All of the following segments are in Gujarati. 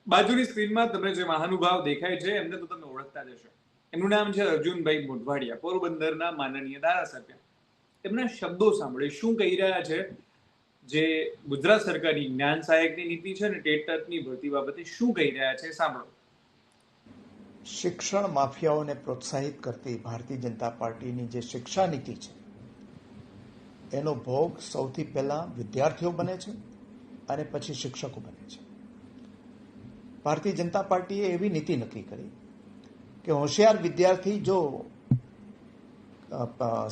બાજુની સ્ક્રીનમાં તમને જે મહાનુભાવ દેખાય છે એમને તો તમે ઓળખતા જ હશો. એમનું નામ છે અર્જુનભાઈ મોઢવાડિયા, પોરબંદરના માનનીય ધારાસભ્ય. એમના શબ્દો સાંભળે શું કહી રહ્યા છે, જે ગુજરાત સરકારની જ્ઞાન સહાયકની નીતિ છે ને ટેટની ભરતી બાબતે શું કહી રહ્યા છે સાંભળો. શિક્ષણ માફિયાઓને પ્રોત્સાહિત કરતી ભારતીય જનતા પાર્ટીની જે શિક્ષા નીતિ છે એનો ભોગ સૌથી પહેલા વિદ્યાર્થીઓ બને છે અને પછી શિક્ષકો બને છે. ભારતીય જનતા પાર્ટીએ એવી નીતિ નક્કી કરી કે હોશિયાર વિદ્યાર્થી જો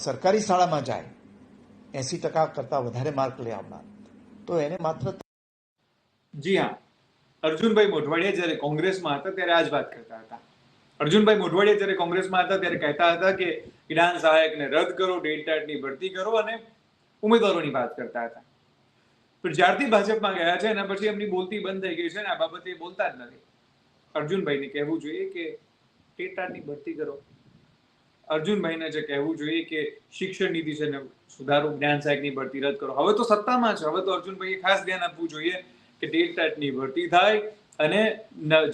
સરકારી શાળામાં જાય 80% કરતાં વધારે માર્ક લઈ આવનાર તો એને માત્ર. જી હા, અર્જુનભાઈ મોઢવાડિયા જ્યારે કોંગ્રેસમાં હતા ત્યારે આ જ વાત કરતા હતા. અર્જુનભાઈ મોઢવાડિયા જ્યારે કોંગ્રેસમાં હતા ત્યારે કહેતા હતા કે જ્ઞાન સહાયકને રદ કરો, ટેટની ભરતી કરો અને ઉમેદવારોની વાત કરતા હતા. પણ જ્યારથી ભાજપમાં ગયા છે એના પછી એમની બોલતી બંધ થઈ ગઈ છે ને આ બાબતે બોલતા જ નથી. અર્જુનભાઈને કહેવું જોઈએ કે ટેટની ભરતી કરો. અર્જુનભાઈને જે કહેવું જોઈએ કે શિક્ષણ નીતિ છે ને સુધારો, જ્ઞાન સહાયકની ભરતી રદ કરો. હવે તો સત્તામાં છે, હવે તો અર્જુનભાઈએ ખાસ ધ્યાન આપવું જોઈએ કે ટેટની ભરતી થાય અને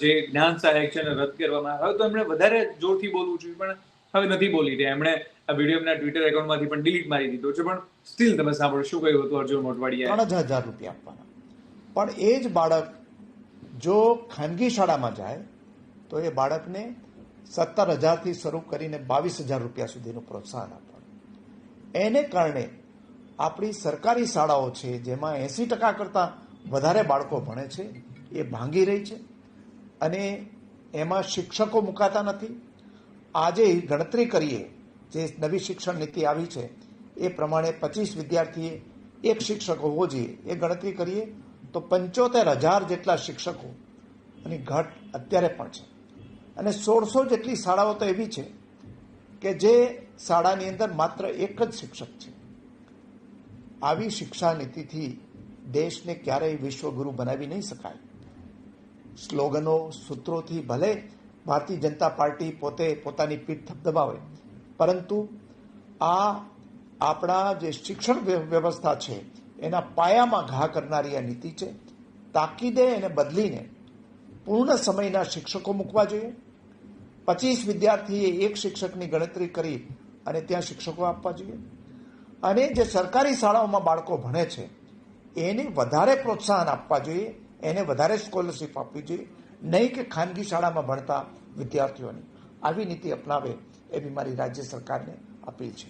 જે જ્ઞાન સહાયક છે એને રદ કરવામાં આવે. હવે તો એમણે વધારે જોરથી બોલવું જોઈએ પણ હવે નથી બોલી રહ્યા. એમણે આ વિડીયો એમના ટ્વિટર એકાઉન્ટમાંથી પણ ડિલીટ મારી દીધો છે. પણ સ્ટીલ તમે સાંભળો શું કહ્યું હતું અર્જુન મોઢવાડિયાએ. 3000 રૂપિયા આપવાના, પણ એ જ બાળક જો ખાનગી શાળામાં જાય તો એ બાળકને 17,000થી શરૂ કરીને 22,000 રૂપિયા સુધીનું પ્રોત્સાહન આપવાનું. એને કારણે આપણી સરકારી શાળાઓ છે જેમાં 80% કરતાં વધારે બાળકો ભણે છે એ ભાંગી રહી છે અને એમાં શિક્ષકો મુકાતા નથી. આજે ગણતરી કરીએ જે નવી શિક્ષણ નીતિ આવી છે એ પ્રમાણે 25 વિદ્યાર્થીએ એક શિક્ષક હોવો જોઈએ. એ ગણતરી કરીએ તો 75,000 જેટલા શિક્ષકો અને ઘટ અત્યારે પણ છે. અને 1600 જેટલી શાળાઓ તો એવી છે કે જે શાળાની અંદર માત્ર એક જ શિક્ષક છે. આવી શિક્ષા નીતિથી દેશને ક્યારેય વિશ્વગુરુ બનાવી નહીં શકાય. સ્લોગનો, સૂત્રોથી ભલે ભારતીય જનતા પાર્ટી પોતે પોતાની પીઠ થપથપાવે, પરંતુ આ આપણા જે શિક્ષણ વ્યવસ્થા છે એના પાયામાં ઘા કરનારી આ નીતિ છે. તાકીદે એને બદલીને પૂર્ણ સમયના શિક્ષકો મૂકવા જોઈએ. 25 વિદ્યાર્થીએ એક શિક્ષકની ગણતરી કરી અને ત્યાં શિક્ષકો આપવા જોઈએ. અને જે સરકારી શાળાઓમાં બાળકો ભણે છે એને વધારે પ્રોત્સાહન આપવા જોઈએ, એને વધારે સ્કોલરશીપ આપવી જોઈએ, નહીં કે ખાનગી શાળામાં ભણતા વિદ્યાર્થીઓની આવી નીતિ અપનાવે એવી મારી રાજ્ય સરકારને અપીલ છે.